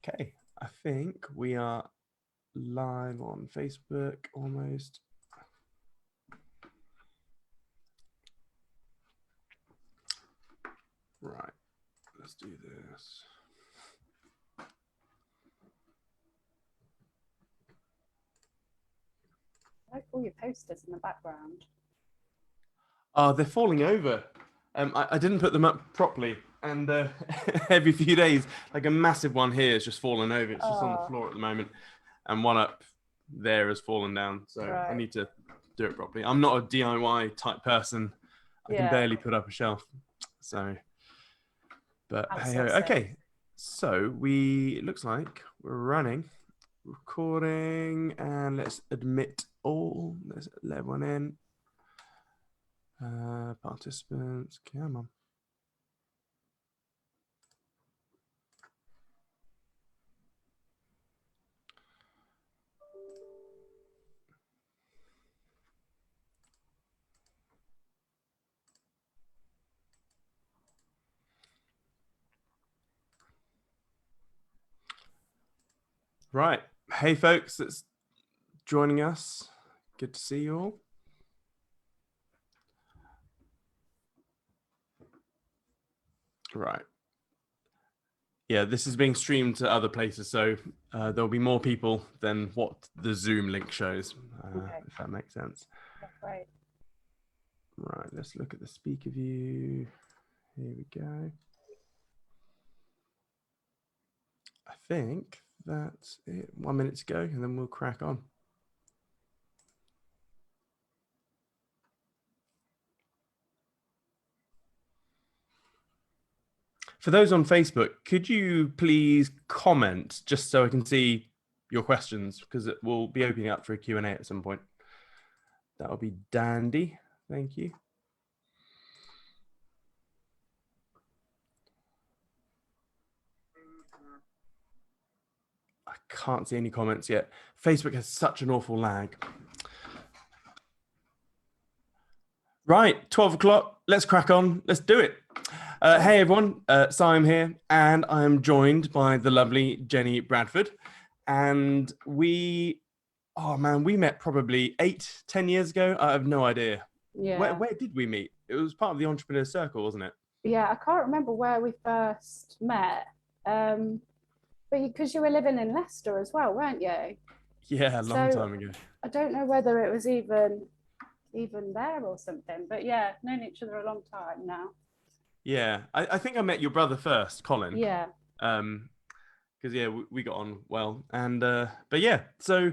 Okay, I think we are live on Facebook almost. Right, let's do this. I like all your posters in the background. Oh, they're falling over. I didn't put them up properly, and every few days, like a massive one here is just fallen over. It's just on the floor at the moment, and one up there has fallen down. So I need to do it properly. I'm not a DIY type person. I can barely put up a shelf. So, but hey, okay. So it looks like we're running, recording, and let's admit all. Let's let everyone in. Participants, come on. Right. Hey, folks, that's joining us. Good to see you all. Right. Yeah, this is being streamed to other places, so there'll be more people than what the Zoom link shows, if that makes sense. Right. Right, let's look at the speaker view. Here we go. I think that's it. 1 minute to go, and then we'll crack on. For those on Facebook, could you please comment just so I can see your questions, because it will be opening up for a Q&A at some point. That'll be dandy. Thank you. I can't see any comments yet. Facebook has such an awful lag. Right, 12 o'clock. Let's crack on. Let's do it. Hey, everyone. Siam here, and I'm joined by the lovely Jenni Bradford. And we met probably 8-10 years ago. I have no idea. Yeah. Where did we meet? It was part of the entrepreneur circle, wasn't it? Yeah, I can't remember where we first met. But because you were living in Leicester as well, weren't you? Yeah, a long time ago. I don't know whether it was even there or something, but yeah, known each other a long time now. Yeah, I think I met your brother first, Colin. Yeah. Because we got on well, and but yeah, so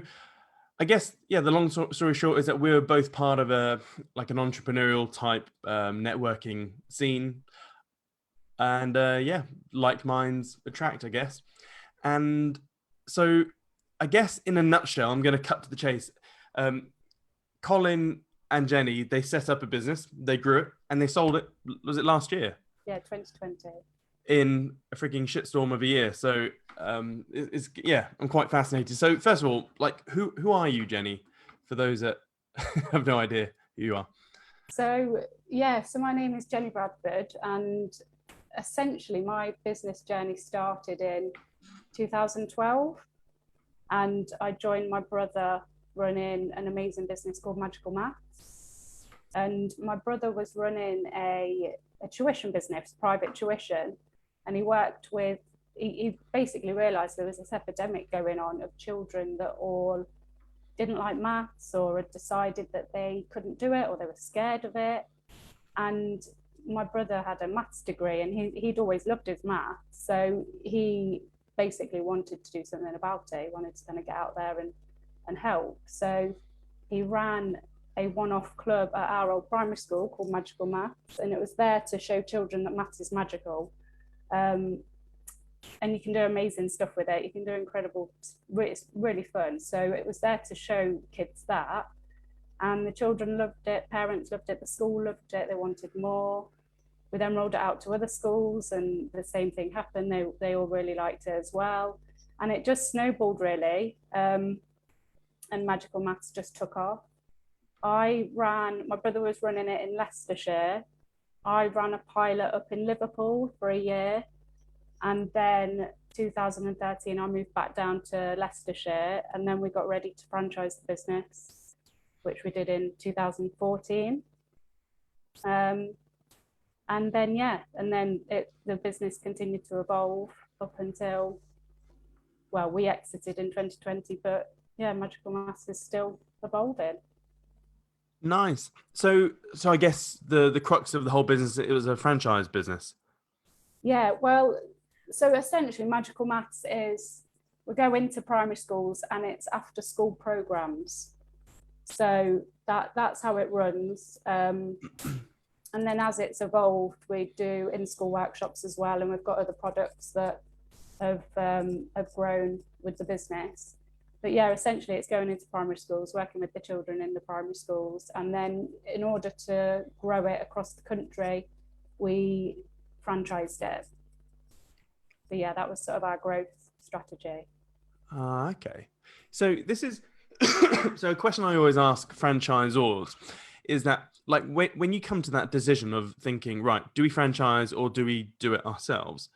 I guess the long story short is that we were both part of an entrepreneurial type networking scene, and like minds attract, I guess. And so I guess in a nutshell, I'm going to cut to the chase. Colin and Jenni, they set up a business, they grew it, and they sold it. Was it last year? Yeah, 2020. In a freaking shitstorm of a year. So I'm quite fascinated. So first of all, who are you, Jenni? For those that have no idea who you are. So my name is Jenni Bradford, and essentially my business journey started in 2012, and I joined my brother running an amazing business called Magical Maths. And my brother was running a tuition business, private tuition, and he basically realized there was this epidemic going on of children that all didn't like maths or had decided that they couldn't do it or they were scared of it. And my brother had a maths degree, and he'd always loved his maths, so he basically wanted to do something about it. He wanted to kind of get out there and help. So he ran a one-off club at our old primary school called Magical Maths, and it was there to show children that maths is magical. And you can do amazing stuff with it. You can do incredible, it's really fun. So it was there to show kids that, and the children loved it, parents loved it, the school loved it, they wanted more. We then rolled it out to other schools, and the same thing happened. They all really liked it as well. And it just snowballed, really. And Magical Maths just took off. My brother was running it in Leicestershire. I ran a pilot up in Liverpool for a year. And then 2013, I moved back down to Leicestershire, and then we got ready to franchise the business, which we did in 2014. And then, the business continued to evolve up until, well, we exited in 2020, but yeah, Magical Maths is still evolving. Nice. So I guess the crux of the whole business, it was a franchise business. Yeah, well, so essentially Magical Maths is, we go into primary schools and it's after school programs. So that's how it runs. And then as it's evolved, we do in-school workshops as well. And we've got other products that have grown with the business. But yeah, essentially it's going into primary schools, working with the children in the primary schools. And then in order to grow it across the country, we franchised it. So yeah, that was sort of our growth strategy. Okay. So this is, so a question I always ask franchisors is that, like, when you come to that decision of thinking, right, do we franchise or do we do it ourselves?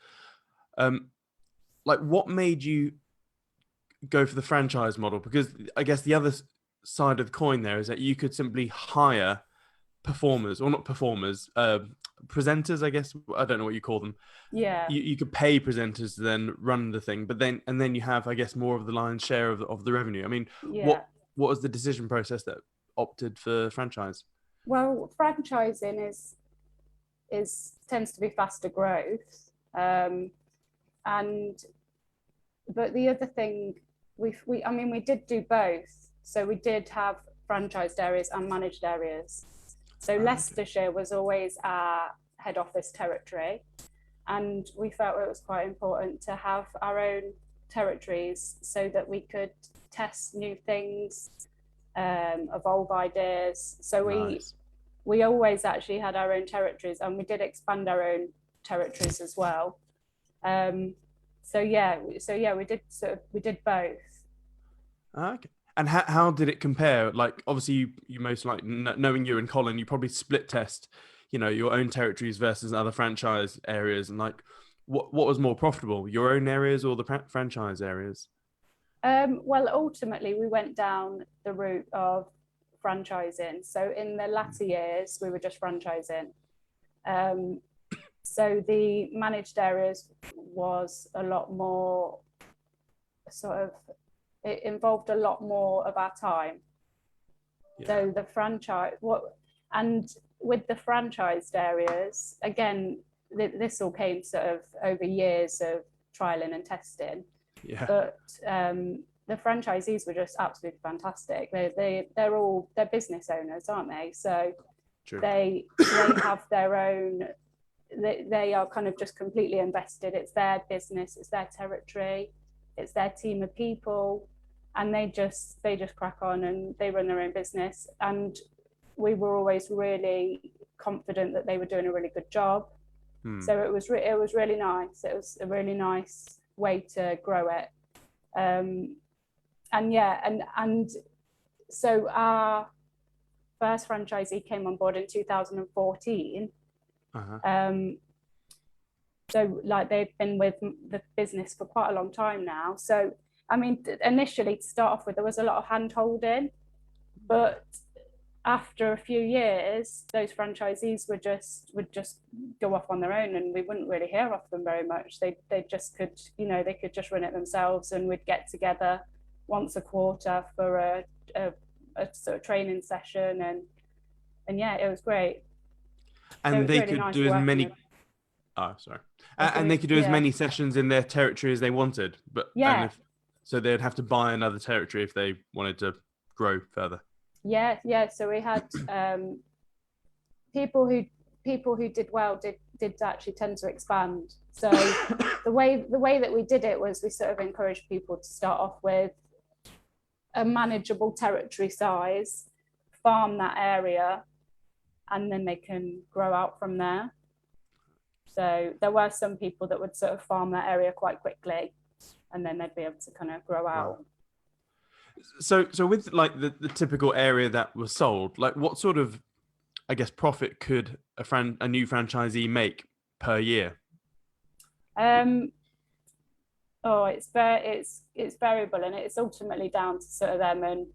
Like, what made you go for the franchise model? Because I guess the other side of the coin there is that you could simply hire performers, or not performers, presenters, I guess. I don't know what you call them. Yeah. You could pay presenters to then run the thing, but then you have, I guess, more of the lion's share of the revenue. I mean, Yeah. what was the decision process that opted for franchise? Well, franchising is tends to be faster growth, but the other thing we did do both. So we did have franchised areas and managed areas. So Leicestershire was always our head office territory, and we felt it was quite important to have our own territories so that we could test new things, evolve ideas. So we always actually had our own territories, and we did expand our own territories as well. We did both. Okay. And how did it compare? Like, obviously, you most likely, knowing you and Colin, you probably split test, your own territories versus other franchise areas. And like, what was more profitable, your own areas or the franchise areas? Well, ultimately, we went down the route of franchising. So in the latter years, we were just franchising. So the managed areas was a lot more it involved a lot more of our time. Yeah. So the and with the franchised areas, again, this all came sort of over years of trialing and testing. Yeah. But the franchisees were just absolutely fantastic. They're business owners, aren't they? So True. They have their own. They are kind of just completely invested. It's their business. It's their territory. It's their team of people, and they just crack on and they run their own business. And we were always really confident that they were doing a really good job. So it was really nice. It was a really nice way to grow it. And so our first franchisee came on board in 2014. So like they've been with the business for quite a long time now. So I mean, initially to start off with, there was a lot of hand holding, but after a few years, those franchisees would just go off on their own, and we wouldn't really hear off them very much. They just could, they could just run it themselves, and we'd get together once a quarter for a sort of training session, and yeah, it was great. And they could do as many. Oh, sorry. And they could do as many sessions in their territory as they wanted, but yeah. So they'd have to buy another territory if they wanted to grow further. Yeah. So we had people who did well did actually tend to expand. So the way that we did it was we sort of encouraged people to start off with a manageable territory size, farm that area, and then they can grow out from there. So there were some people that would sort of farm that area quite quickly, and then they'd be able to kind of grow out. Wow. So with like the typical area that was sold, like what sort of, I guess, profit could a new franchisee make per year? Oh, it's variable, and it's ultimately down to sort of them and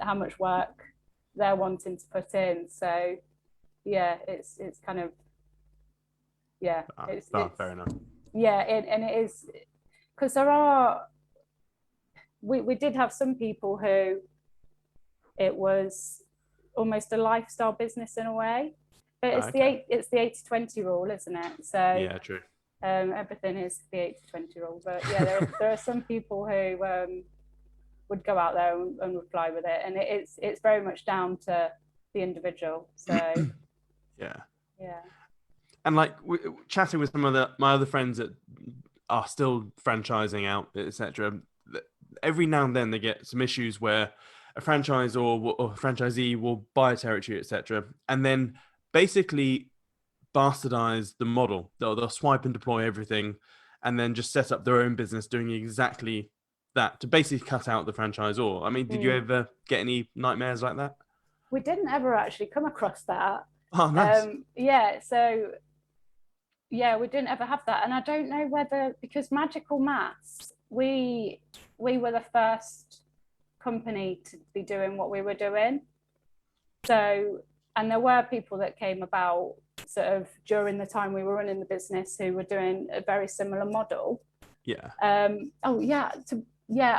how much work they're wanting to put in. So yeah, it's kind of, yeah, it's fair enough. Yeah, and it is, because we did have some people who it was almost a lifestyle business in a way, but it's the 80-20 rule, isn't it? So yeah, true. Everything is the 80-20 rule. But yeah, there are some people who would go out there and would fly with it, and it's very much down to the individual. So yeah. And like chatting with some of my other friends that are still franchising out, etc. Every now and then they get some issues where a franchise or franchisee will buy a territory, etc., and then basically bastardize the model. They'll swipe and deploy everything, and then just set up their own business doing exactly that to basically cut out the franchisor. I mean, did you ever get any nightmares like that? We didn't ever actually come across that. Oh, nice. So we didn't ever have that, and I don't know whether because Magical Maths, we were the first company to be doing what we were doing. So, and there were people that came about sort of during the time we were running the business who were doing a very similar model. Yeah. I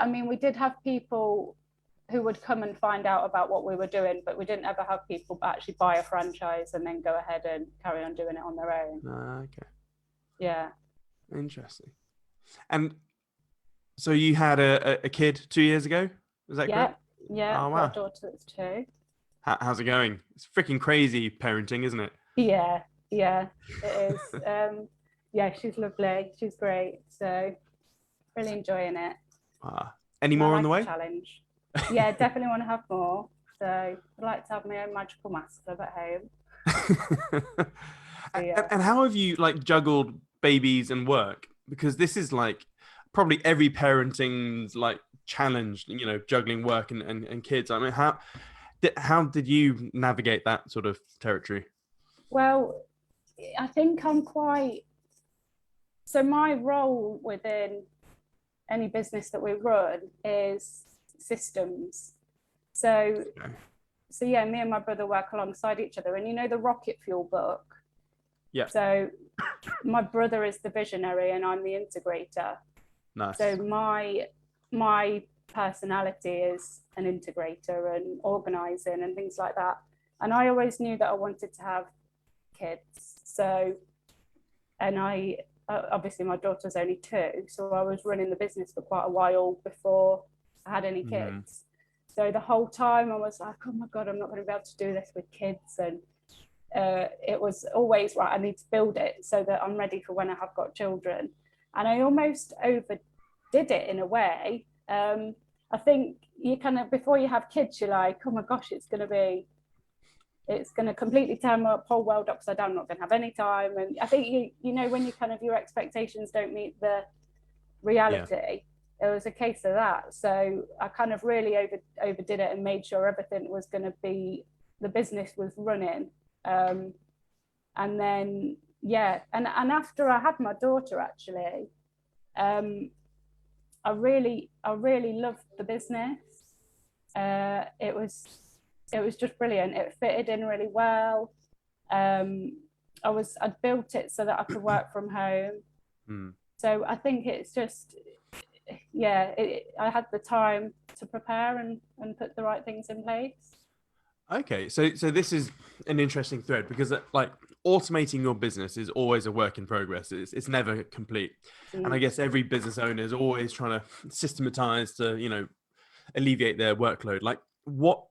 mean, we did have people who would come and find out about what we were doing, but we didn't ever have people actually buy a franchise and then go ahead and carry on doing it on their own. Okay. Yeah. Interesting. And so you had a kid 2 years ago? Was that correct? Yeah. Oh, wow. Got a daughter that's 2. How's it going? It's freaking crazy parenting, isn't it? Yeah, it is. She's lovely. She's great. So really enjoying it. Any more on the way? Challenge. Yeah, definitely want to have more. So I'd like to have my own Magical Maths club at home. And how have you juggled babies and work? Because this is probably every parenting's challenge, juggling work and kids. I mean, how did you navigate that sort of territory? Well, I think so my role within any business that we run is systems. So me and my brother work alongside each other, and the rocket fuel book. Yeah. So my brother is the visionary and I'm the integrator. Nice. So my personality is an integrator and organizing and things like that. And I always knew that I wanted to have kids. So, and I obviously my daughter's only 2, so I was running the business for quite a while before I had any kids. So the whole time I was like, oh my God, I'm not going to be able to do this with kids. And it was always, right, I need to build it so that I'm ready for when I have got children. And I almost overdid it in a way. I think you kind of, before you have kids, you're like, oh my gosh, it's going to completely turn my whole world upside down. I'm not going to have any time. And I think, when you kind of, your expectations don't meet the reality, it was a case of that. So I kind of really overdid it and made sure everything was going to be, the business was running. And then, and after I had my daughter, actually, I really loved the business. It was just brilliant. It fitted in really well. I'd built it so that I could work from home. So I think it's just, I had the time to prepare and put the right things in place. Okay, so this is an interesting thread because automating your business is always a work in progress. It's never complete. And I guess every business owner is always trying to systematize to, alleviate their workload. What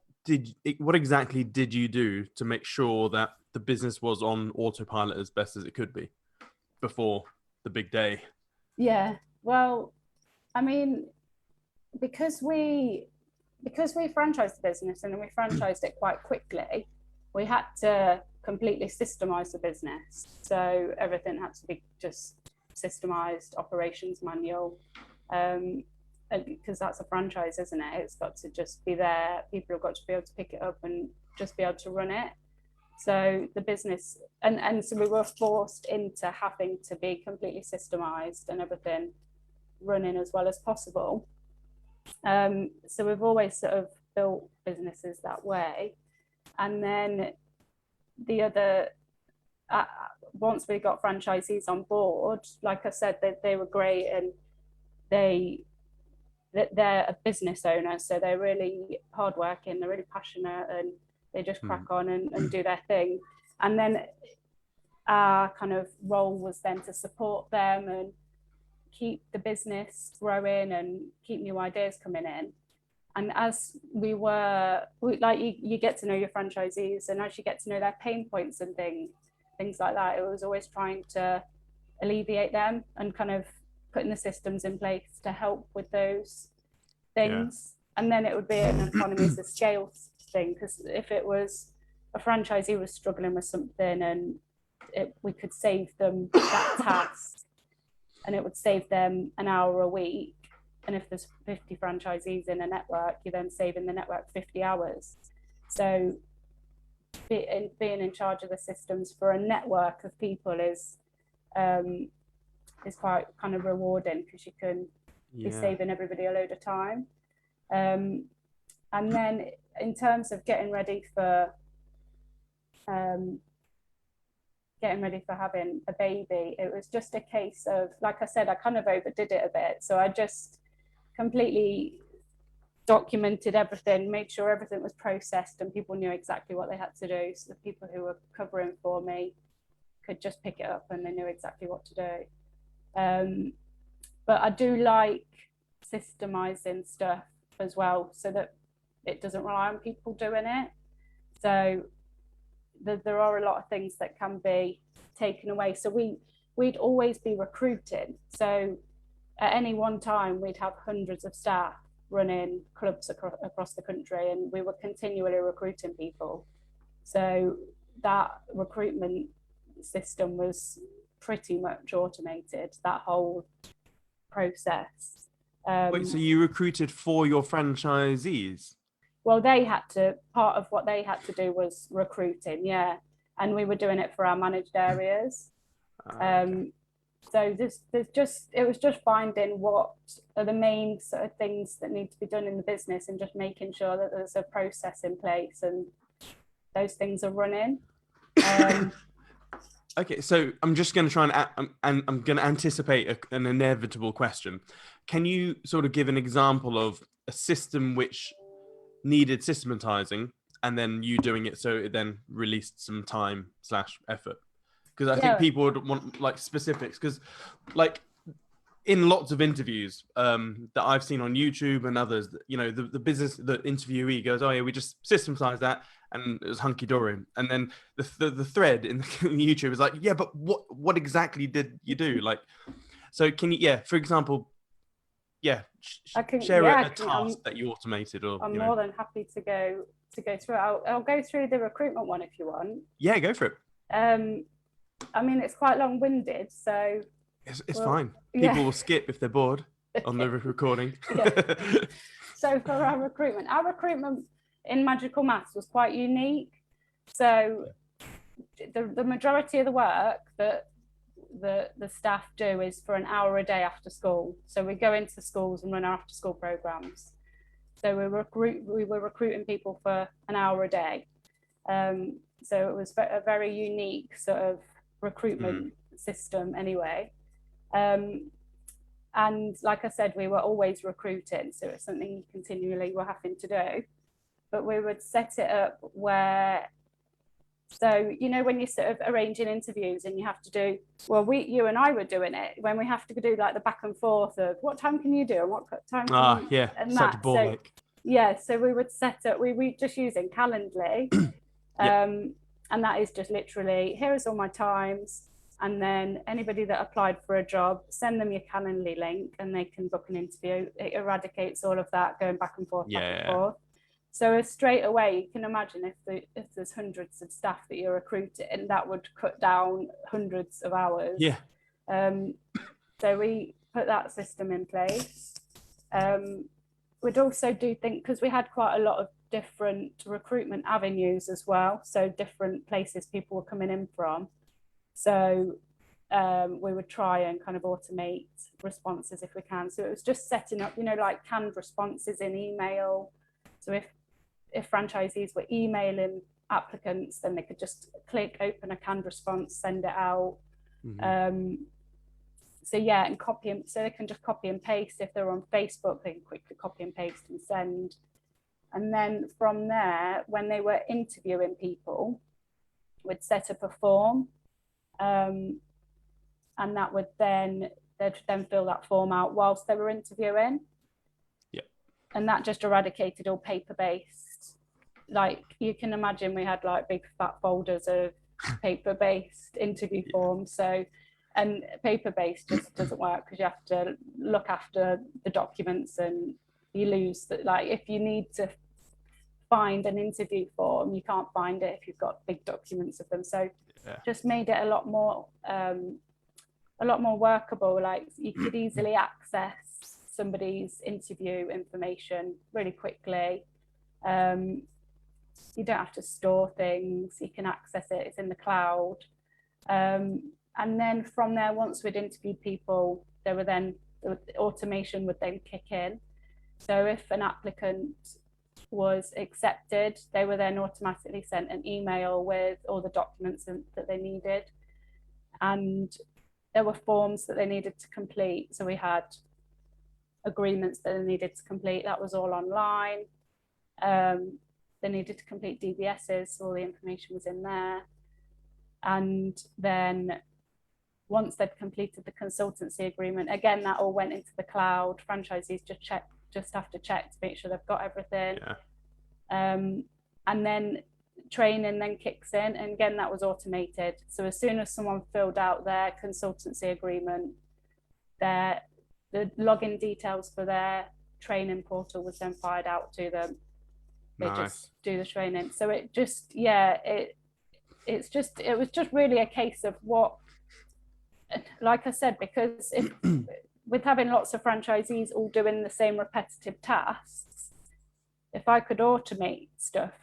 exactly did you do to make sure that the business was on autopilot as best as it could be before the big day? Yeah, well, I mean, because we franchised the business and we franchised it quite quickly, we had to completely systemize the business. So everything had to be just systemized, operations manual, because that's a franchise, isn't it? It's got to just be there. People have got to be able to pick it up and just be able to run it. So the business, and so we were forced into having to be completely systemized and everything running as well as possible. So we've always sort of built businesses that way. And then the other, once we got franchisees on board, like I said, they were great, and they're a business owner, so they're really hardworking, they're really passionate, and they just crack on and do their thing. And then our kind of role was then to support them and keep the business growing and keep new ideas coming in. And as you get to know your franchisees, and as you get to know their pain points and things like that, it was always trying to alleviate them and kind of putting the systems in place to help with those things. Yeah. And then it would be an economies of scale thing, because if it was a franchisee was struggling with something and we could save them that task, and it would save them an hour a week. And if there's 50 franchisees in a network, you're then saving the network 50 hours. So being in charge of the systems for a network of people is quite kind of rewarding, because you can be saving everybody a load of time. And then in terms of getting ready for having a baby, it was just a case of, like I said, I kind of overdid it a bit. So I just completely documented everything, made sure everything was processed and people knew exactly what they had to do. So the people who were covering for me could just pick it up and they knew exactly what to do. But I do like systemizing stuff as well, so that it doesn't rely on people doing it. So there are a lot of things that can be taken away. So we'd always be recruiting. So at any one time, we'd have hundreds of staff running clubs across the country, and we were continually recruiting people. So that recruitment system was pretty much automated, that whole process. Wait, so you recruited for your franchisees? Well, part of what they had to do was recruiting, yeah. And we were doing it for our managed areas. Okay. So it was just finding what are the main sort of things that need to be done in the business, and just making sure that there's a process in place and those things are running. Okay, so I'm just going to try and I'm going to anticipate an inevitable question. Can you sort of give an example of a system which needed systematizing, and then you doing it so it then released some time/effort? Because I think people would want like specifics, because like in lots of interviews that I've seen on YouTube and others, you know, the interviewee goes, oh yeah, we just systematized that and it was hunky-dory. And then the thread in YouTube is like, yeah, but what exactly did you do? Like, so can you, for example, share a task that you automated, or I'm more than happy to go through it. I'll go through the recruitment one if you want. Yeah, go for it. I mean, it's quite long-winded, so it's fine. People will skip if they're bored on the recording. So for our recruitment in Magical Maths was quite unique. So the majority of the work that the staff do is for an hour a day after school. So we go into schools and run our after school programs. So we were recruiting people for an hour a day. So it was a very unique sort of recruitment system anyway. And like I said, we were always recruiting, so it's something you continually were having to do. But we would set it up where, so you know, when you're sort of arranging interviews and you have to do, you and I were doing it when we have to do like the back and forth of what time can you do and what time can you, and such that. Ball like. So we would set up, we just using Calendly, and that is just literally, here is all my times. And then anybody that applied for a job, send them your Calendly link and they can book an interview. It eradicates all of that going back and forth, back and forth. So straight away, you can imagine if there's hundreds of staff that you're recruiting, that would cut down hundreds of hours. Yeah. So we put that system in place. We'd also do things, because we had quite a lot of different recruitment avenues as well. So different places people were coming in from. So we would try and kind of automate responses if we can. So it was just setting up, like canned responses in email. So if franchisees were emailing applicants, then they could just click open a canned response, send it out. So yeah, and so they can just copy and paste. If they're on Facebook, they can quickly copy and paste and send. And then from there, when they were interviewing people, we'd set up a form, and that would they'd then fill that form out whilst they were interviewing. Yeah. And that just eradicated all paper-based. Like you can imagine, we had like big fat folders of paper-based interview forms. So, and paper-based just doesn't work because you have to look after the documents, and you lose that. Like if you need to find an interview form, you can't find it if you've got big documents of them. So just made it a lot more workable. Like you could easily access somebody's interview information really quickly. You don't have to store things, you can access it, it's in the cloud. And then from there, once we'd interviewed people, the automation would then kick in. So if an applicant was accepted, they were then automatically sent an email with all the documents that they needed. And there were forms that they needed to complete. So we had agreements that they needed to complete, that was all online. They needed to complete DBSs, so all the information was in there. And then once they'd completed the consultancy agreement, again, that all went into the cloud. Franchisees just have to check to make sure they've got everything. And then training then kicks in, and again, that was automated. So as soon as someone filled out their consultancy agreement, the login details for their training portal was then fired out to them. They just do the training. So it just, it was just really a case of what, like I said, because with having lots of franchisees all doing the same repetitive tasks, if I could automate stuff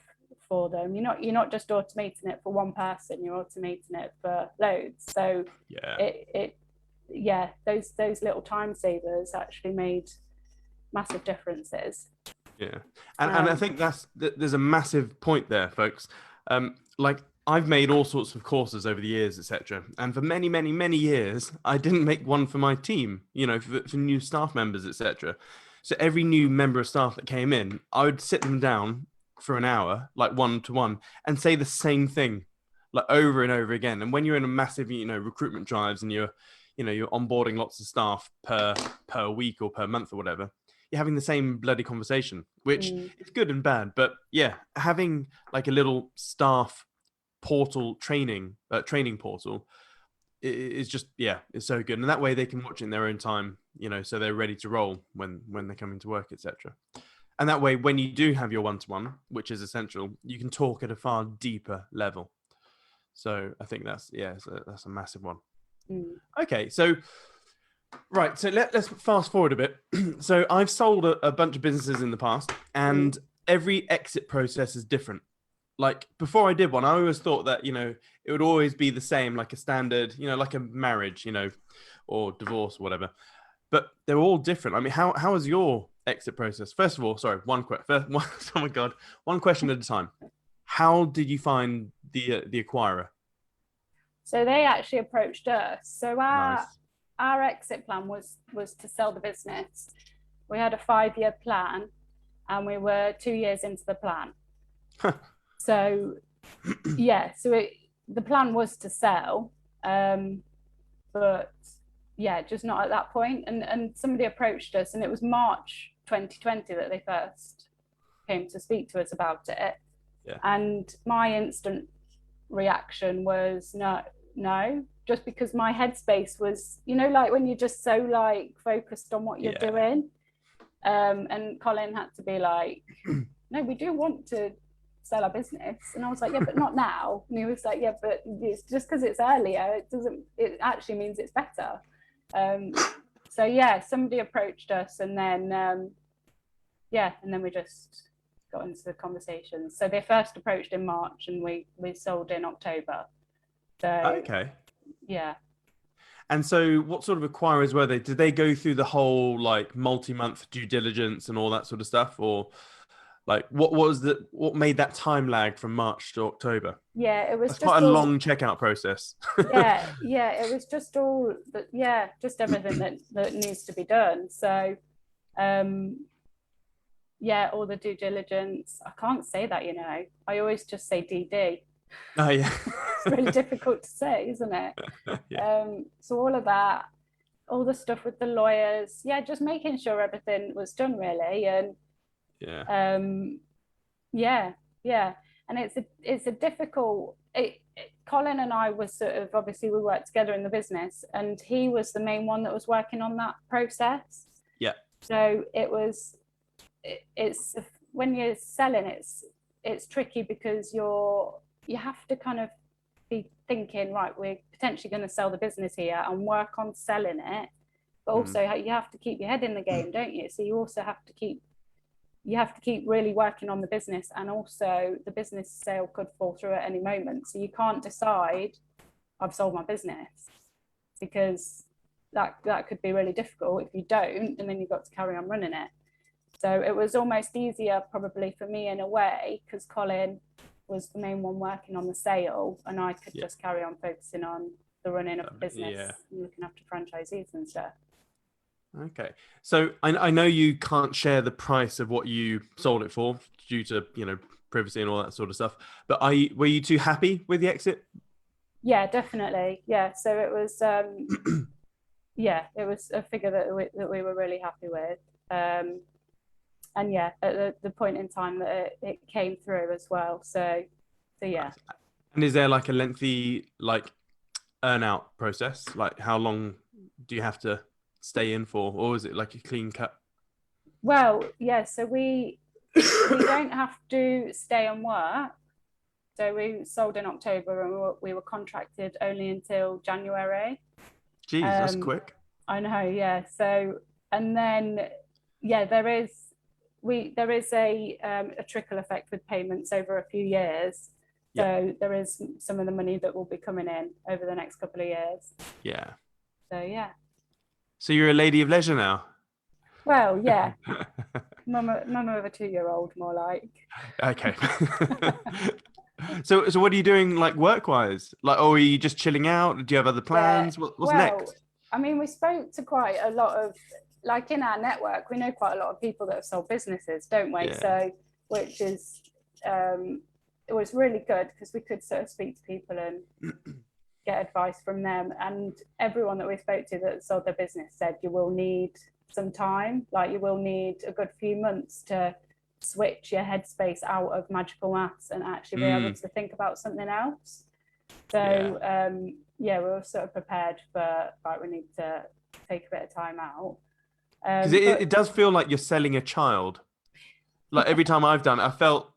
for them, you're not just automating it for one person, you're automating it for loads. So those little time savers actually made massive differences. And I think there's a massive point there, folks. Like I've made all sorts of courses over the years, etc. And for many, many, many years, I didn't make one for my team, for new staff members, etc. So every new member of staff that came in, I would sit them down for an hour, like one-to-one, and say the same thing, like over and over again. And when you're in a massive, recruitment drives and you're onboarding lots of staff per week or per month or whatever, you're having the same bloody conversation, which is good and bad. But yeah, having like a little staff portal training portal is just, it's so good. And that way they can watch it in their own time, so they're ready to roll when they're coming to work, etc. And that way, when you do have your one-to-one, which is essential, you can talk at a far deeper level. So I think that's a massive one. Okay, so right, so let's fast forward a bit. So I've sold a bunch of businesses in the past, and every exit process is different. Like before I did one, I always thought that, it would always be the same, like a standard, like a marriage, or divorce or whatever. But they're all different. I mean, how is your exit process? First of all, sorry, one question at a time. How did you find the acquirer? So they actually approached us. So our exit plan was to sell the business. We had a 5-year plan, and we were 2 years into the plan. So the plan was to sell, but just not at that point. And somebody approached us, and it was March 2020 that they first came to speak to us about it. And my instant reaction was no, just because my headspace was, like when you're just so like focused on what you're doing. And Colin had to be like, no, we do want to sell our business. And I was like, but not now. And he was like, but it's just because it's earlier, it actually means it's better. So somebody approached us, and then and then we just got into the conversations. So they first approached in March, and we sold in October. So okay. And so what sort of acquirers were they? Did they go through the whole like multi-month due diligence and all that sort of stuff? Or like what made that time lag from March to October? Yeah, it was That's quite just a all. long checkout process. Yeah, it was just all that. Yeah, just everything that needs to be done. So, yeah, all the due diligence. I can't say that, you know. I always just say DD. Oh yeah. It's really difficult to say, isn't it? Yeah. So all of that, all the stuff with the lawyers, yeah, just making sure everything was done really, and Yeah. yeah, yeah, and it's a difficult. Colin and I was sort of, obviously we worked together in the business, and he was the main one that was working on that process. Yeah. So it's when you're selling, it's tricky because you have to kind of be thinking, right, we're potentially going to sell the business here and work on selling it, but also you have to keep your head in the game, don't you? So you also have to keep really working on the business, and also the business sale could fall through at any moment. So you can't decide I've sold my business, because that could be really difficult if you don't, and then you've got to carry on running it. So it was almost easier probably for me in a way, because Colin was the main one working on the sale, and I could just carry on focusing on the running of the business and looking after franchisees and stuff. Okay. So I know you can't share the price of what you sold it for due to, privacy and all that sort of stuff, but were you too happy with the exit? Yeah, definitely. Yeah. So it was, yeah, it was a figure that we were really happy with. And yeah, at the point in time that it came through as well. So yeah. And is there like a lengthy earn out process? Like how long do you have to stay in for, or is it like a clean cut? Well, yeah. So we don't have to stay and work. So we sold in October, and we were contracted only until January. Jeez, that's quick. I know, yeah. So, and then, yeah, there is a trickle effect with payments over a few years. So there is some of the money that will be coming in over the next couple of years. Yeah. So yeah. So you're a lady of leisure now. Well, yeah. Mama of a 2-year-old, more like. Okay. So what are you doing like work-wise? Like, are you just chilling out? Do you have other plans? What's next? I mean, we spoke to quite a lot of, like in our network, we know quite a lot of people that have sold businesses, don't we? Yeah. So, which is, it was really good because we could sort of speak to people and get advice from them. And everyone that we spoke to that sold their business said you will need some time, like you will need a good few months to switch your headspace out of magical maths and actually be able to think about something else. So yeah, we were sort of prepared for, like, we need to take a bit of time out. Because it does feel like you're selling a child. Like every time I've done it, I felt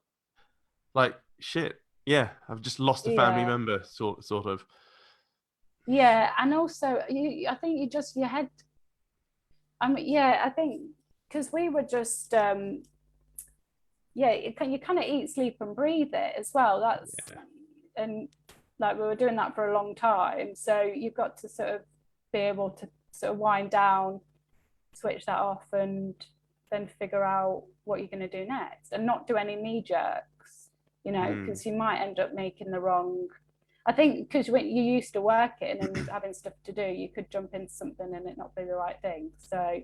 like shit. Yeah, I've just lost a family member, sort of. Yeah, and also I think you just your head. I mean, yeah, I think because we were just yeah, you kind of eat, sleep, and breathe it as well. That's and like we were doing that for a long time, so you've got to sort of be able to sort of wind down, switch that off, and then figure out what you're going to do next, and not do any knee jerks, because you might end up making the wrong. I think because when you're used to working and having stuff to do, you could jump into something and it not be the right thing. So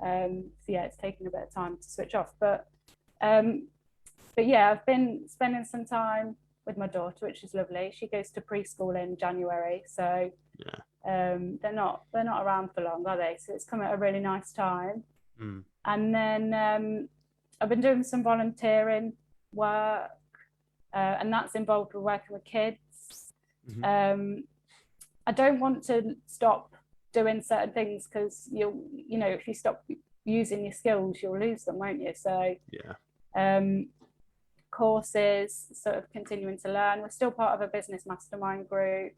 yeah, it's taking a bit of time to switch off, but yeah, I've been spending some time with my daughter, which is lovely. She goes to preschool in January, so they're not around for long, are they? So it's come at a really nice time. And then I've been doing some volunteering work, and that's involved with working with kids. I don't want to stop doing certain things because if you stop using your skills, you'll lose them, won't you? So courses, sort of continuing to learn. We're still part of a business mastermind group.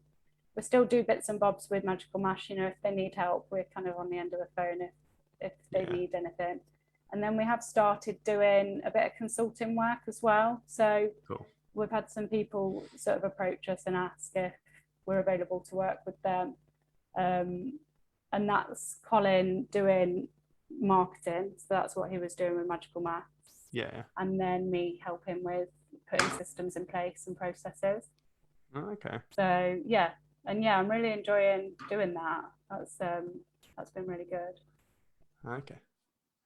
We still do bits and bobs with Magical Mash. If they need help, we're kind of on the end of the phone if they need anything. And then we have started doing a bit of consulting work as well. So we've had some people sort of approach us and ask if we're available to work with them. And that's Colin doing marketing. So that's what he was doing with Magical Maths. Yeah. And then me helping with putting systems in place and processes. Oh, okay. So yeah, and yeah, I'm really enjoying doing that. That's been really good. Okay.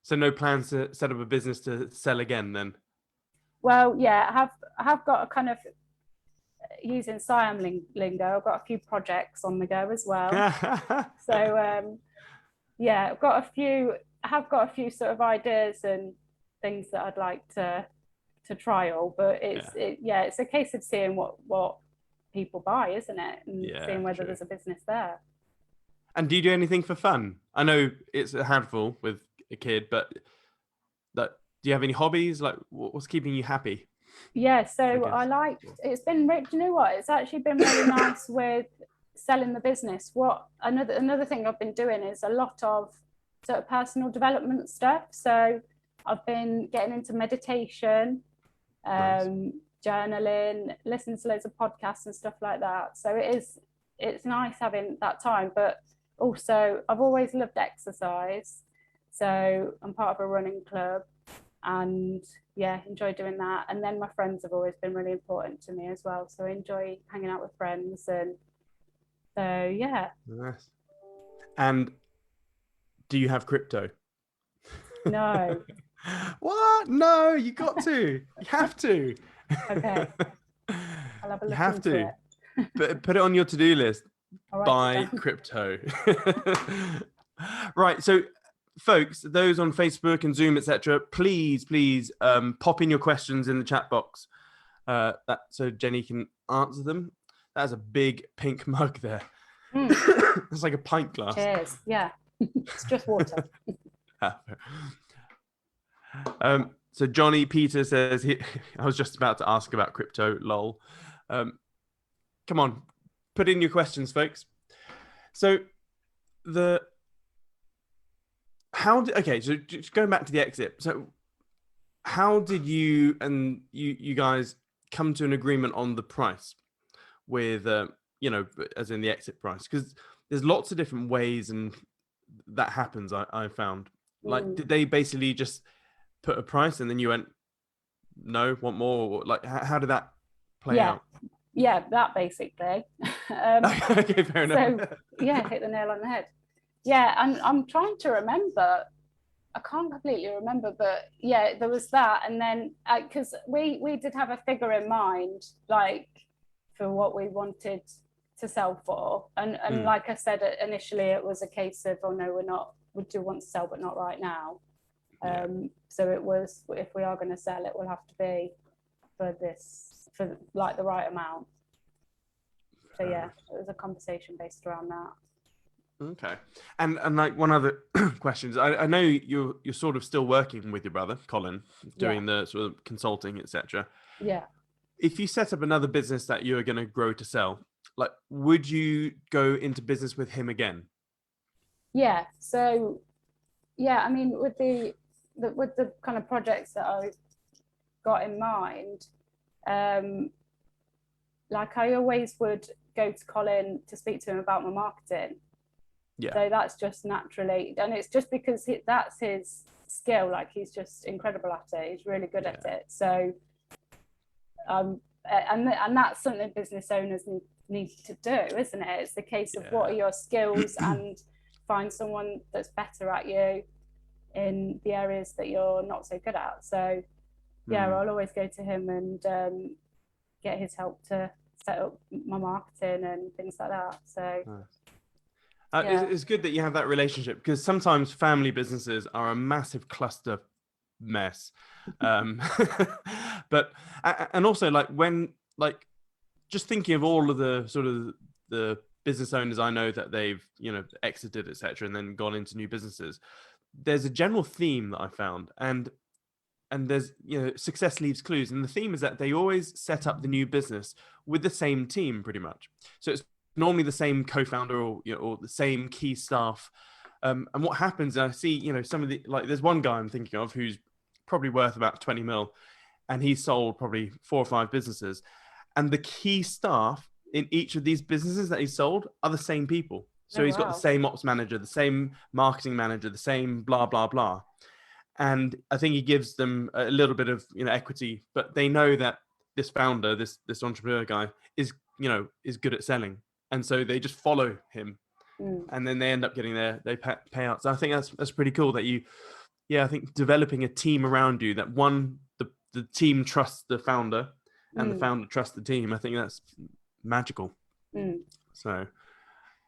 So no plans to set up a business to sell again then? Well, yeah, I have got a kind of using Siam lingo. I've got a few projects on the go as well. So yeah, I have got a few sort of ideas and things that I'd like to trial, but it's a case of seeing what people buy, isn't it? And seeing whether there's a business there. And do you do anything for fun? I know it's a handful with a kid, but do you have any hobbies? Like, what's keeping you happy? Yeah, so it's been, do you know what? It's actually been really nice with selling the business. Another thing I've been doing is a lot of sort of personal development stuff. So I've been getting into meditation, journaling, listening to loads of podcasts and stuff like that. So it's nice having that time, but also I've always loved exercise. So I'm part of a running club and yeah, enjoy doing that. And then my friends have always been really important to me as well. So I enjoy hanging out with friends. And so, yeah. Nice. And do you have crypto? No. What? No, you got to. You have to. Okay. I'll have a look you have into to. it. Put it on your to-do list. Buy crypto. Right. So, folks, those on Facebook and Zoom, etc., please pop in your questions in the chat box so Jenny can answer them. That's a big pink mug there. It's like a pint glass. Cheers. Yeah. It's just water. So Johnny Peter says I was just about to ask about crypto, lol. Come on, put in your questions, folks. So so just going back to the exit. So how did you and you guys come to an agreement on the price with as in the exit price? Because there's lots of different ways and that happens. I found, like, did they basically just put a price and then you went, no, want more? Like, how did that play out? Yeah, that basically. Okay, fair enough. So yeah, hit the nail on the head. Yeah, and I'm trying to remember. I can't completely remember, but yeah, there was that. And then because we did have a figure in mind, like for what we wanted to sell for. And like I said, initially it was a case of, oh no, we do want to sell, but not right now. So it was, if we are going to sell, it will have to be for like the right amount. So yeah, it was a conversation based around that. Okay. And like one other question, I know you're sort of still working with your brother, Colin, doing the sort of consulting, etc. Yeah. If you set up another business that you're going to grow to sell, like, would you go into business with him again? Yeah. So yeah, I mean, with the kind of projects that I've got in mind, like I always would go to Colin to speak to him about my marketing. Yeah. So that's just naturally, and it's just because that's his skill. Like, he's just incredible at it. He's really good at it. So, and that's something business owners need to do, isn't it? It's the case of what are your skills and find someone that's better at you in the areas that you're not so good at. So yeah, I'll always go to him and get his help to set up my marketing and things like that. So it's good that you have that relationship, because sometimes family businesses are a massive cluster mess. But and also, like, when, like, just thinking of all of the sort of the business owners I know that they've exited, etc., and then gone into new businesses, there's a general theme that I found, and there's success leaves clues, and the theme is that they always set up the new business with the same team pretty much. So it's normally the same co-founder or the same key staff. And what happens, I see, some of the, like, there's one guy I'm thinking of who's probably worth about 20 mil, and he's sold probably 4 or 5 businesses. And the key staff in each of these businesses that he sold are the same people. So he's got the same ops manager, the same marketing manager, the same blah, blah, blah. And I think he gives them a little bit of, equity, but they know that this founder, this entrepreneur guy is good at selling. And so they just follow him. And then they end up getting their payouts. So I think that's pretty cool that I think developing a team around you that the team trusts the founder and the founder trusts the team. I think that's magical. So,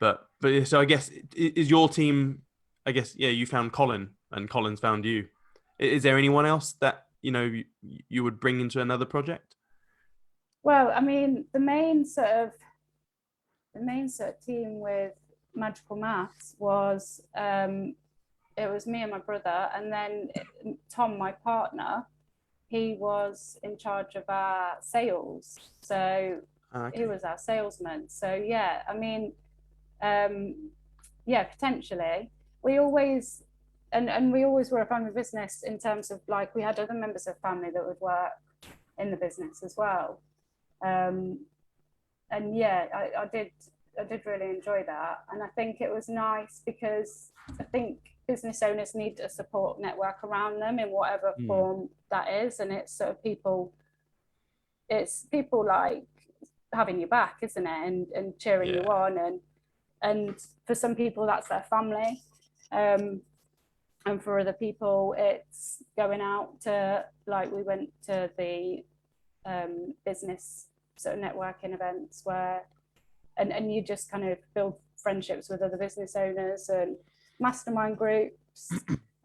but so I guess is your team, I guess, you found Colin and Colin's found you. Is there anyone else that, you would bring into another project? Well, I mean, the main sort of team with Magical Maths was, it was me and my brother, and then Tom, my partner, he was in charge of our sales. So he was our salesman. So yeah, I mean, potentially. We always, and we always were a family business in terms of, like, we had other members of family that would work in the business as well. And yeah, I did really enjoy that. And I think it was nice because I think business owners need a support network around them in whatever form that is. And it's sort of people like having your back, isn't it? And cheering you on. And for some people, that's their family. And for other people, it's going out to, like, we went to the business sort of networking events where, and you just kind of build friendships with other business owners and mastermind groups.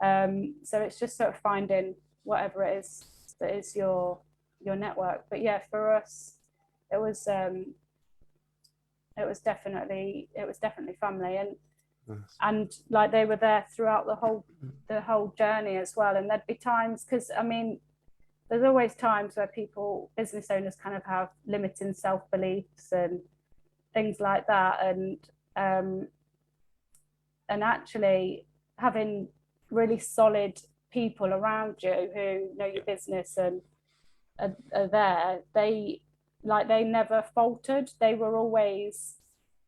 So it's just sort of finding whatever it is that is your network. But yeah, for us, it was definitely family, and like they were there throughout the whole journey as well. And there'd be times, because I mean, there's always times where business owners kind of have limiting self-beliefs and things like that, and actually having really solid people around you who know your business and are there, they never faltered. They were always,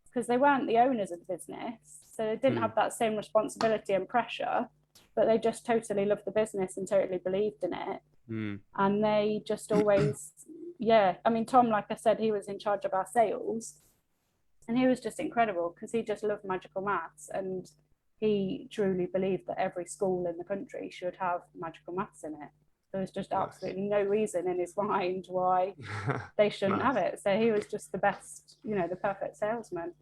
because they weren't the owners of the business, so they didn't have that same responsibility and pressure, but they just totally loved the business and totally believed in it. And they just always, I mean, Tom, like I said, he was in charge of our sales, and he was just incredible because he just loved Magical Maths, and he truly believed that every school in the country should have Magical Maths in it. There was just absolutely no reason in his mind why they shouldn't have it. So he was just the best, the perfect salesman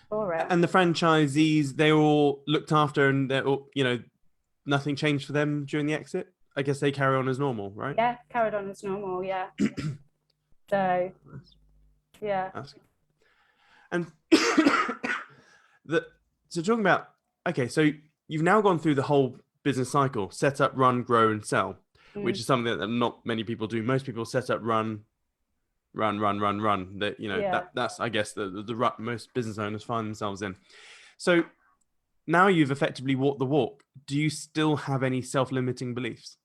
for it. And the franchisees, they all looked after, and they're all, nothing changed for them during the exit? I guess they carry on as normal, right? Yeah, carried on as normal, yeah. So, yeah. And so talking about, okay, so you've now gone through the whole business cycle: set up, run, grow, and sell, which is something that not many people do. Most people set up, run. That, that's, I guess, the rut most business owners find themselves in. So now you've effectively walked the walk. Do you still have any self-limiting beliefs?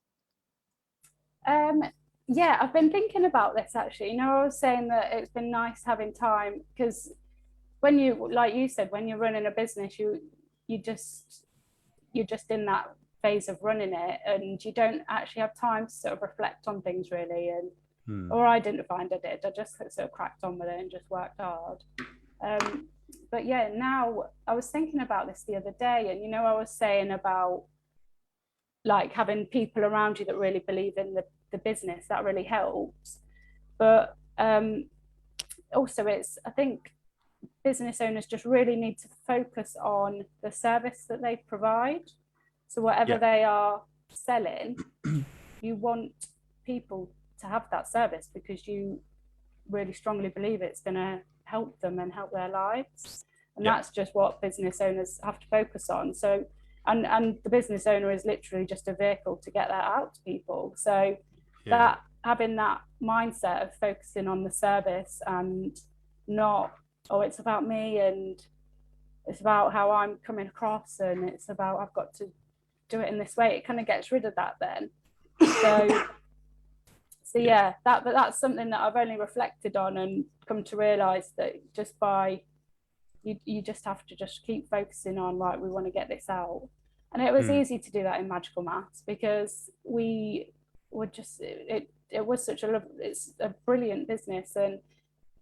Yeah, I've been thinking about this actually. I was saying that it's been nice having time, because when you, like you said, when you're running a business, you're just in that phase of running it, and you don't actually have time to sort of reflect on things really. And or I didn't find I did. I just sort of cracked on with it and just worked hard. But yeah, now I was thinking about this the other day, and I was saying about, like, having people around you that really believe in the business, that really helps. But also, I think business owners just really need to focus on the service that they provide. So whatever they are selling, you want people to have that service because you really strongly believe it's going to help them and help their lives. And that's just what business owners have to focus on. So, and the business owner is literally just a vehicle to get that out to people. So that, having that mindset of focusing on the service and not, it's about me and it's about how I'm coming across and it's about I've got to do it in this way, it kind of gets rid of that then. So yeah, that's something that I've only reflected on and come to realize that just by you just have to just keep focusing on, right, we want to get this out. And it was easy to do that in Magical Maths because we were just, it was it's a brilliant business, and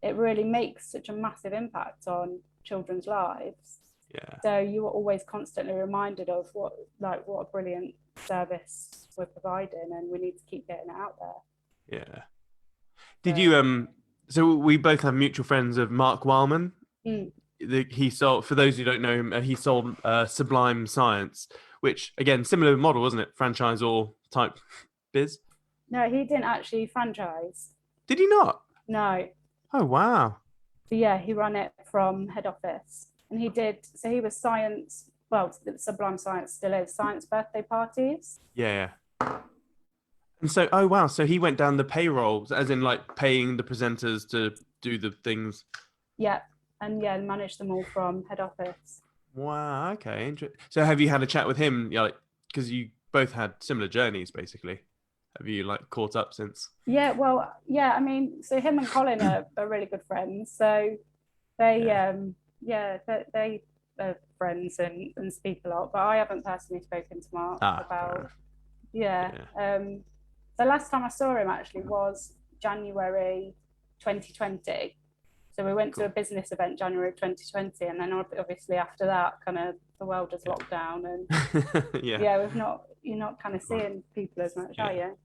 it really makes such a massive impact on children's lives. Yeah. So you were always constantly reminded of what a brilliant service we're providing, and we need to keep getting it out there. Yeah. Did you so we both have mutual friends of Mark Wildman. He sold, for those who don't know him, he sold Sublime Science, which again, similar model, wasn't it? Franchise or type biz. No, he didn't actually franchise. Did he not? No. Oh wow. But yeah, he ran it from head office, and he was science. Well, Sublime Science still is science birthday parties. Yeah. And so, oh wow, so he went down the payroll, as in like paying the presenters to do the things. Yeah, and manage them all from head office. Wow. Okay. So, have you had a chat with him? Yeah, like, because you both had similar journeys, basically. Have you like caught up since? Yeah. Well, yeah. I mean, so him and Colin are really good friends. So they they are friends and speak a lot. But I haven't personally spoken to Mark about. The last time I saw him actually was January 2020. So we went to a business event January 2020, and then obviously after that, kind of the world has locked down, and you're not kind of seeing people as much, are you?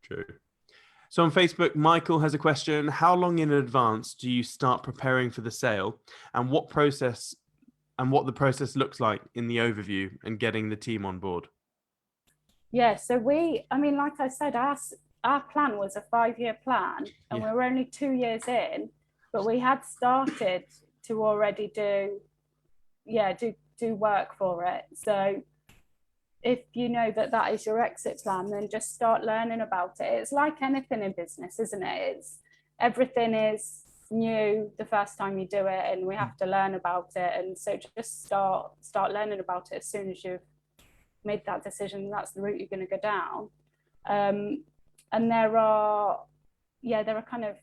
True. So on Facebook, Michael has a question: how long in advance do you start preparing for the sale, and what the process looks like in the overview and getting the team on board? Yeah, so like I said, our plan was a 5-year plan, and we were only 2 years in, but we had started to already do work for it. So if you know that is your exit plan, then just start learning about it. It's like anything in business, isn't it? Everything is new the first time you do it, and we have to learn about it. And so just start learning about it as soon as you've made that decision. That's the route you're going to go down. And there are kind of,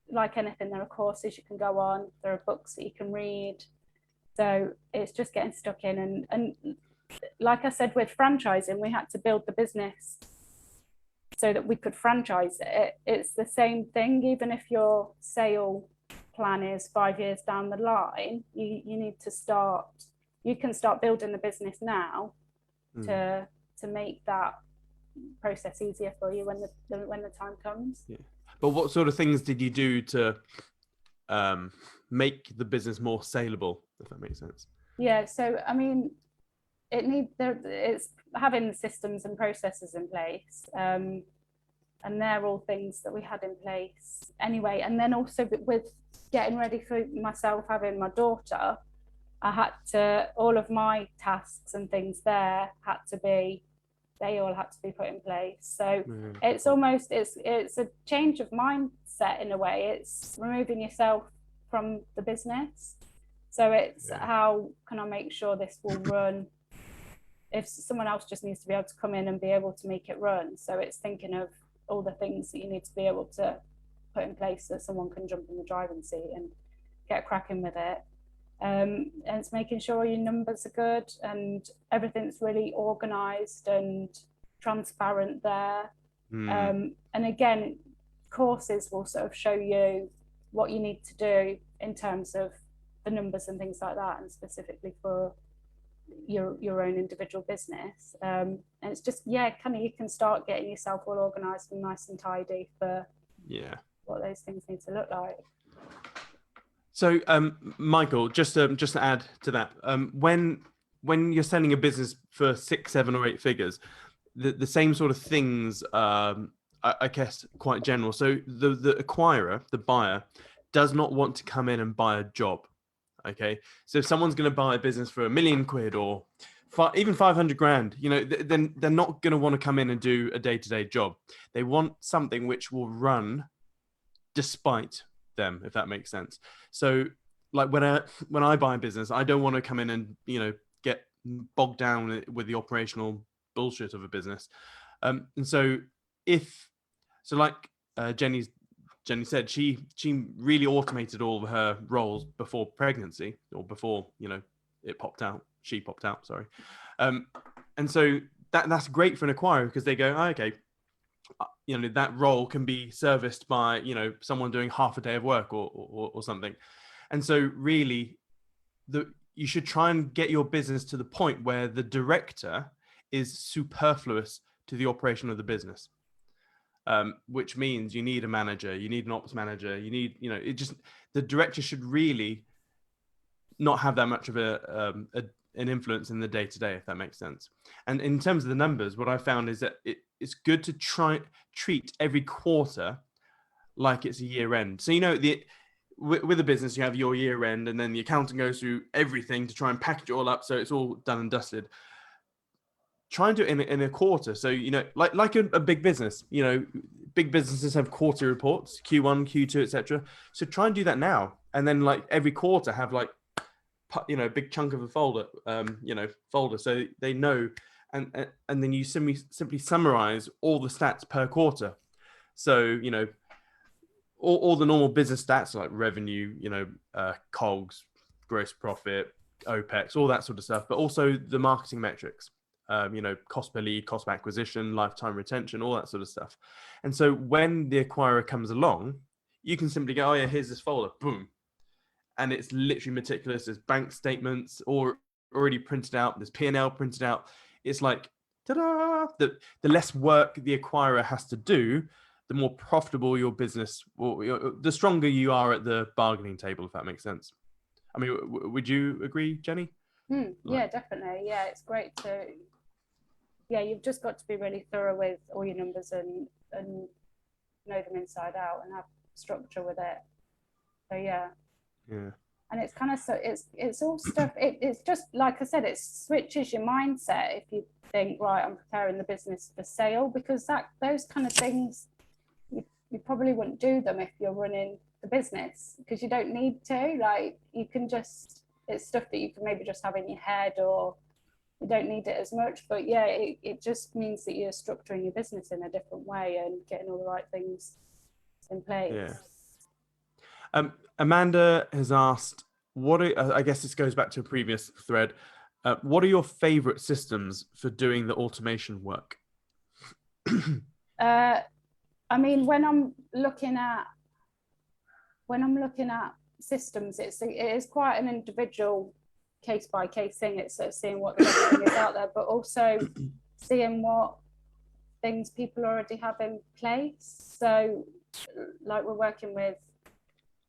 like anything, there are courses you can go on, there are books that you can read. So it's just getting stuck in, and like I said, with franchising, we had to build the business so that we could franchise it. It's the same thing. Even if your sale plan is 5 years down the line, you need to you can start building the business now to make that process easier for you when the time comes. Yeah. But what sort of things did you do to make the business more saleable, if that makes sense? Yeah, so I mean, it's having the systems and processes in place, and they're all things that we had in place anyway. And then also with getting ready for myself having my daughter, all of my tasks and things they all had to be put in place. So it's almost, it's a change of mindset in a way. It's removing yourself from the business. So it's how can I make sure this will run if someone else just needs to be able to come in and be able to make it run. So it's thinking of all the things that you need to be able to put in place so that someone can jump in the driving seat and get cracking with it. And it's making sure your numbers are good and everything's really organized and transparent there. And again, courses will sort of show you what you need to do in terms of the numbers and things like that, and specifically for your own individual business. And it's just kind of, you can start getting yourself all organized and nice and tidy for what those things need to look like. So, Michael, just to add to that, when you're selling a business for 6, 7, or 8 figures, the same sort of things, I guess, quite general. So the acquirer, the buyer, does not want to come in and buy a job. Okay, so if someone's going to buy a business for £1 million or even 500 grand, then they're not going to want to come in and do a day-to-day job. They want something which will run despite them, if that makes sense. So like when I buy a business, I don't want to come in and get bogged down with the operational bullshit of a business. And so like Jenni's Jenny said, she really automated all of her roles before pregnancy, or before, you know, it popped out. She popped out, sorry. And so that's great for an acquirer, because they go, oh, okay, you know, that role can be serviced by, you know, someone doing half a day of work or something. And so really, you should try and get your business to the point where the director is superfluous to the operation of the business. Which means you need a manager, you need an ops manager, you need, you know, the director should really not have that much of an influence in the day-to-day, if that makes sense. And in terms of the numbers, what I found is that it's good to treat every quarter like it's a year end. So, you know, with a business, you have your year end, and then the accountant goes through everything to try and package it all up so it's all done and dusted. Try and do it in a quarter. So, you know, like a big business, you know, big businesses have quarter reports, Q1, Q2, etc. So try and do that now. And then like every quarter have like, you know, a big chunk of a folder, folder. So they know, and then you simply summarize all the stats per quarter. So, you know, all the normal business stats like revenue, you know, COGS, gross profit, OPEX, all that sort of stuff, but also the marketing metrics. You know, cost per lead, cost per acquisition, lifetime retention, all that sort of stuff. And so when the acquirer comes along, you can simply go, oh yeah, here's this folder, boom. And it's literally meticulous. There's bank statements or already printed out. There's P&L printed out. It's like, ta-da! The less work the acquirer has to do, the more profitable your business, or the stronger you are at the bargaining table, if that makes sense. I mean, would you agree, Jenny? Yeah, definitely. Yeah, it's great to... Yeah, you've just got to be really thorough with all your numbers and know them inside out and have structure with it. So yeah. And it's kind of, so it's all stuff. It's just like I said, it switches your mindset if you think, right, I'm preparing the business for sale, because those kind of things you probably wouldn't do them if you're running the business, because you don't need to. Like, you can just, it's stuff that you can maybe just have in your head, or you don't need it as much. But yeah, it just means that you're structuring your business in a different way and getting all the right things in place. Yeah. Amanda has asked, I guess this goes back to a previous thread. What are your favorite systems for doing the automation work? I mean, when I'm looking at systems, it is quite an individual case by case thing. It's sort of seeing what the best thing is out there, but also seeing what things people already have in place. So like we're working with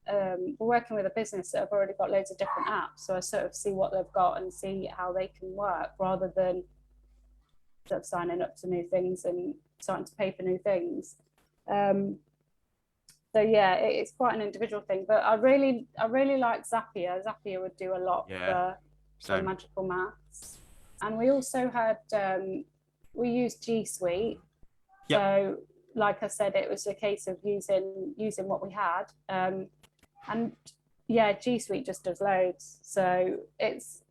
a business that have already got loads of different apps. So I sort of see what they've got and see how they can work, rather than sort of signing up to new things and starting to pay for new things. So yeah, it's quite an individual thing, but I really like Zapier. Zapier would do a lot for magical maths. And we also had, we used G Suite. Yep. So like I said, it was a case of using what we had. And yeah, G Suite just does loads. So it's,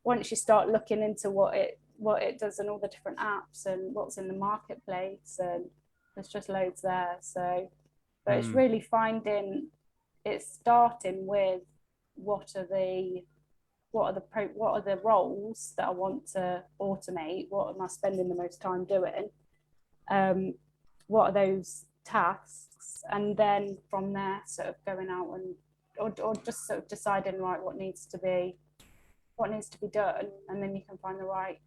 once you start looking into what it does and all the different apps and what's in the marketplace, and there's just loads there. So, but it's really starting with what are the roles that I want to automate? What am I spending the most time doing? What are those tasks? And then from there, sort of going out and or just sort of deciding, right, what needs to be done, and then you can find the right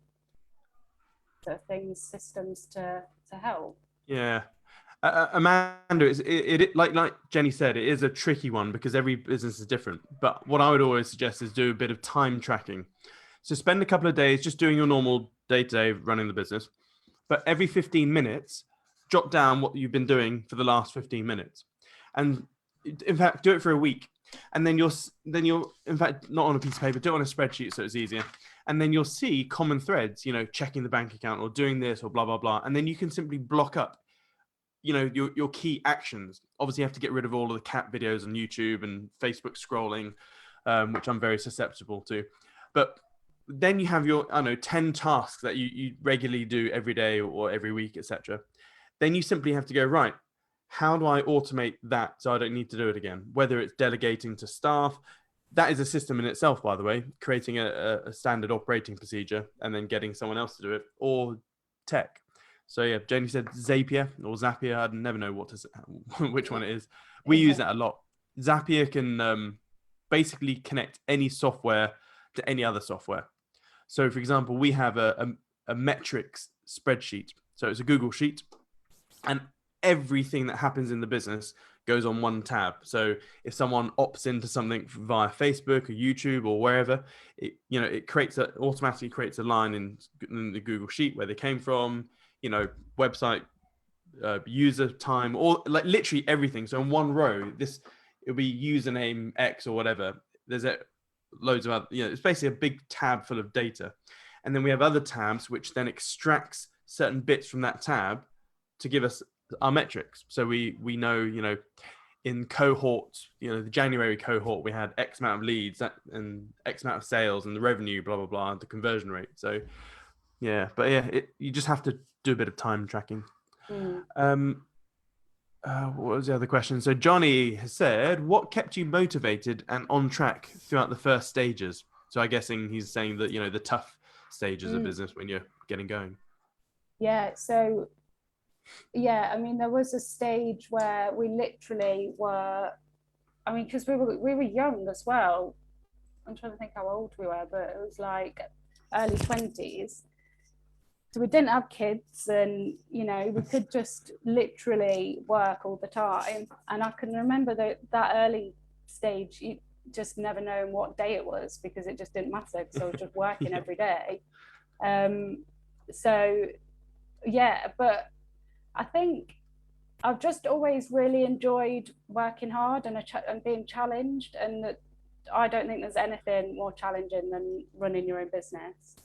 sort of things, systems to help. Yeah. Amanda, like Jenny said, it is a tricky one because every business is different. But what I would always suggest is do a bit of time tracking. So spend a couple of days just doing your normal day-to-day running the business. But every 15 minutes, jot down what you've been doing for the last 15 minutes. And in fact, do it for a week. And then you're in fact, not on a piece of paper, do it on a spreadsheet so it's easier. And then you'll see common threads, you know, checking the bank account or doing this or blah, blah, blah. And then you can simply block up, you know, your key actions. Obviously, you have to get rid of all of the cat videos on YouTube and Facebook scrolling, which I'm very susceptible to. But then you have your, 10 tasks that you regularly do every day or every week, etc. Then you simply have to go, right, how do I automate that so I don't need to do it again? Whether it's delegating to staff, that is a system in itself, by the way, creating a standard operating procedure and then getting someone else to do it, or tech. So yeah, Jenny said Zapier or Zapier. I never know what to say, which one it is. We use that a lot. Zapier can basically connect any software to any other software. So for example, we have a metrics spreadsheet. So it's a Google sheet, and everything that happens in the business goes on one tab. So if someone opts into something via Facebook or YouTube or wherever, it automatically creates a line in the Google sheet where they came from, website, user time, or like literally everything. So in one row, it'll be username X or whatever. There's loads of other, it's basically a big tab full of data. And then we have other tabs which then extracts certain bits from that tab to give us our metrics. So we know, in cohorts, the January cohort, we had X amount of leads and X amount of sales and the revenue, blah, blah, blah, the conversion rate. So yeah, but yeah, you just have to do a bit of time tracking. What was the other question? So Johnny has said, what kept you motivated and on track throughout the first stages? So I'm guessing he's saying that, the tough stages of business when you're getting going. Yeah. So, yeah, I mean, there was a stage where we literally were, because we were young as well. I'm trying to think how old we were, but it was like early 20s. So we didn't have kids, and we could just literally work all the time. And I can remember that early stage, you just never knowing what day it was, because it just didn't matter, because I was just working every day. So yeah, but I think I've just always really enjoyed working hard and being challenged, and that I don't think there's anything more challenging than running your own business.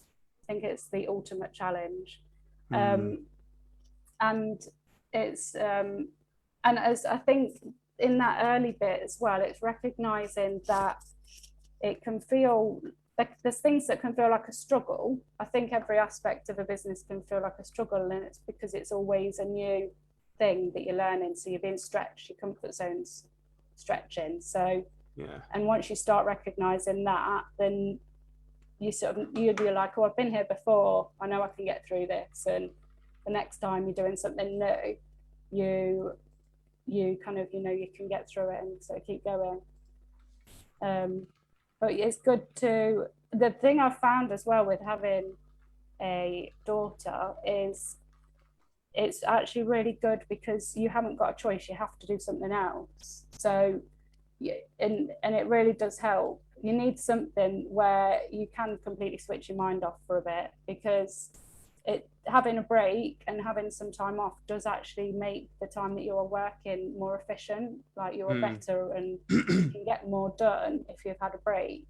I think it's the ultimate challenge. And it's and as I think in that early bit as well, it's recognizing that it can feel like there's things that can feel like a struggle. I think every aspect of a business can feel like a struggle, and it's because it's always a new thing that you're learning. So you're being stretched, your comfort zone's stretching. So yeah, and once you start recognizing that, then you'd be like, oh, I've been here before, I know I can get through this. And the next time you're doing something new, you kind of, you can get through it, and so keep going. But it's good the thing I've found as well with having a daughter is it's actually really good, because you haven't got a choice, you have to do something else. So and it really does help. You need something where you can completely switch your mind off for a bit, because having a break and having some time off does actually make the time that you're working more efficient. Like you're better, and you can get more done if you've had a break.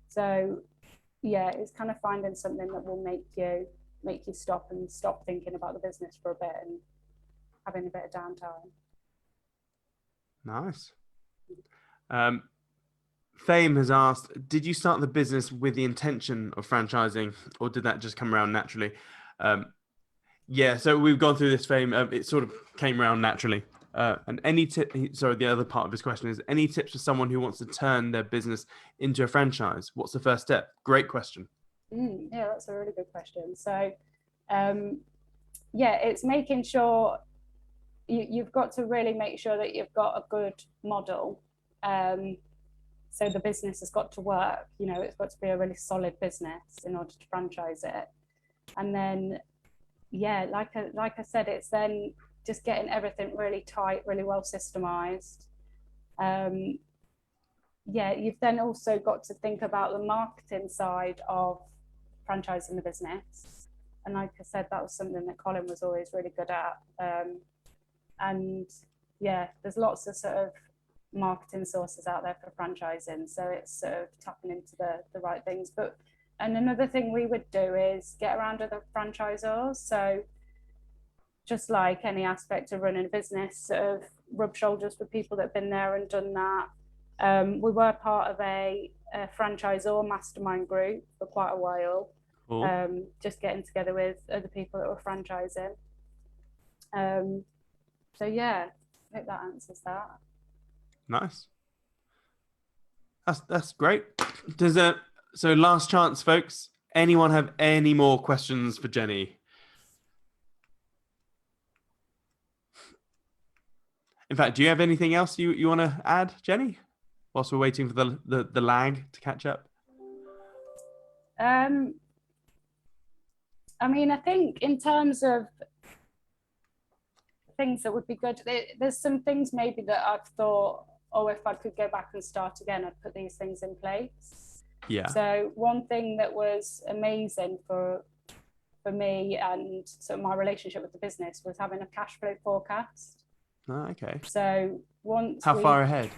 So yeah, it's kind of finding something that will make you stop thinking about the business for a bit and having a bit of downtime. Nice. Fame has asked, did you start the business with the intention of franchising, or did that just come around naturally? Yeah, so we've gone through this, Fame. It sort of came around naturally. And the other part of his question is, any tips for someone who wants to turn their business into a franchise? What's the first step? Great question. Yeah, that's a really good question. So, it's making sure you've got to really make sure that you've got a good model. So the business has got to work, it's got to be a really solid business in order to franchise it. And then, like I said, it's then just getting everything really tight, really well systemized. You've then also got to think about the marketing side of franchising the business. And like I said, that was something that Colin was always really good at. There's lots of sort of marketing sources out there for franchising, so it's sort of tapping into the right things. And another thing we would do is get around other franchisors. So just like any aspect of running a business, sort of rub shoulders with people that have been there and done that. We were part of a franchisor mastermind group for quite a while. Cool. Just getting together with other people that were franchising. I hope that answers that. Nice. That's great. So last chance, folks. Anyone have any more questions for Jenni? In fact, do you have anything else you want to add, Jenni, whilst we're waiting for the lag to catch up? I mean, I think in terms of things that would be good, there's some things maybe that I've thought, oh, if I could go back and start again, I'd put these things in place. Yeah. So one thing that was amazing for me and sort of my relationship with the business was having a cash flow forecast. Oh, okay. So once How far ahead?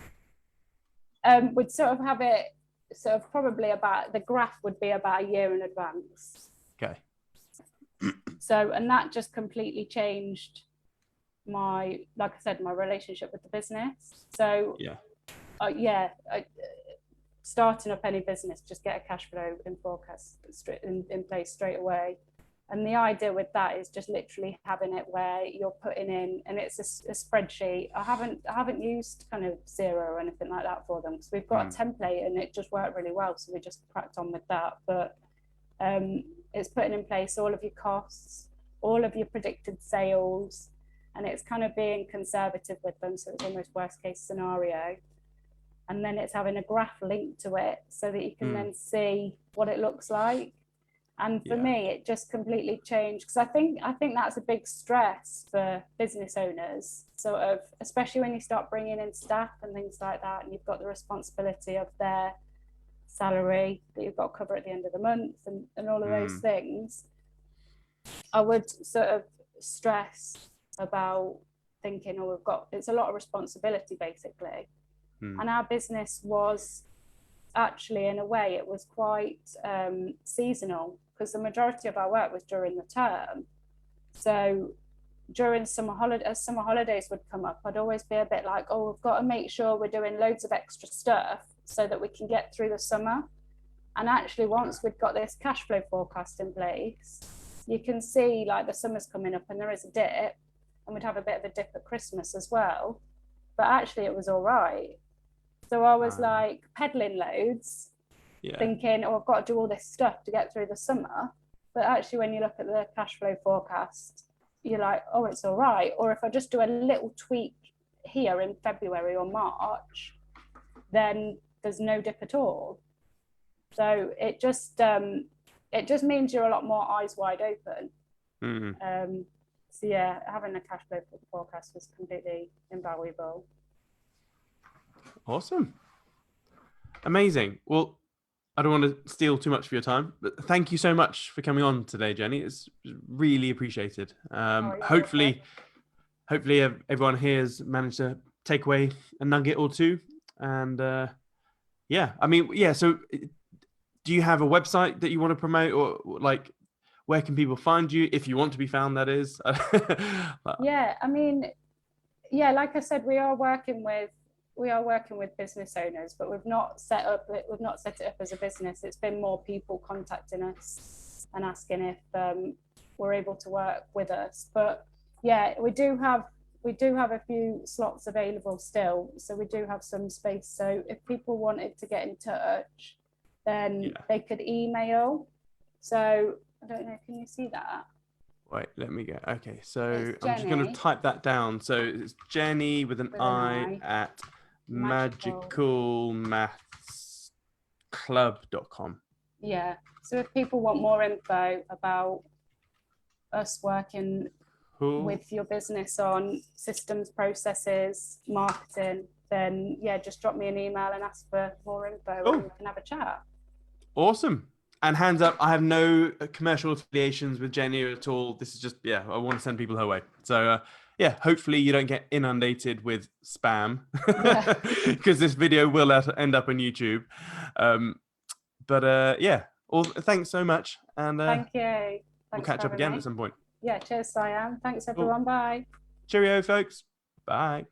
We'd sort of have it sort of probably about, the graph would be about a year in advance. Okay. So, and that just completely changed my, like I said, my relationship with the business. So starting up any business, just get a cash flow in forecast in place straight away. And the idea with that is just literally having it where you're putting in, and it's a spreadsheet. I haven't used kind of Zero or anything like that for them, because we've got a template and it just worked really well. So we just cracked on with that. But it's putting in place all of your costs, all of your predicted sales, and it's kind of being conservative with them. So it's almost worst case scenario. And then it's having a graph linked to it so that you can then see what it looks like. And for me, it just completely changed, because I think that's a big stress for business owners, sort of, especially when you start bringing in staff and things like that, and you've got the responsibility of their salary that you've got to cover at the end of the month and all of those things. I would sort of stress about thinking, oh, it's a lot of responsibility basically. And our business was actually, in a way, it was quite seasonal, because the majority of our work was during the term. So during summer holidays would come up, I'd always be a bit like, oh, we've got to make sure we're doing loads of extra stuff so that we can get through the summer. And actually, once we've got this cash flow forecast in place, you can see like the summer's coming up and there is a dip, and we'd have a bit of a dip at Christmas as well. But actually it was all right. So I was like peddling loads, thinking, oh, I've got to do all this stuff to get through the summer. But actually, when you look at the cash flow forecast, you're like, oh, it's all right. Or if I just do a little tweak here in February or March, then there's no dip at all. So it just means you're a lot more eyes wide open. So yeah, having a cash flow forecast was completely invaluable. Awesome. Amazing. Well, I don't want to steal too much of your time, but thank you so much for coming on today, Jenni. It's really appreciated. Hopefully everyone here has managed to take away a nugget or two. And so do you have a website that you want to promote, or like, where can people find you if you want to be found, that is? Yeah, I mean, yeah, like I said, we are working with business owners, but we've not set it up as a business. It's been more people contacting us and asking if we're able to work with us. But yeah, we do have a few slots available still, so we do have some space. So if people wanted to get in touch, then they could email. So I don't know, can you see that? Wait, let me get. Okay, so I'm just going to type that down. So it's Jenni with an I at magicalmathsclub.com. Yeah. So if people want more info about us working with your business on systems, processes, marketing, then yeah, just drop me an email and ask for more info and we can have a chat. Awesome. And hands up, I have no commercial affiliations with Jenni at all. This is just, I want to send people her way. So hopefully you don't get inundated with spam, because this video will end up on YouTube. Thanks so much. And thank you. We'll catch up again at some point. Yeah, cheers, Siam. Thanks, everyone. Bye. Cheerio, folks. Bye.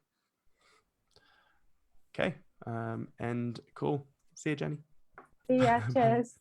Okay. And cool. See you, Jenni. See ya. Cheers.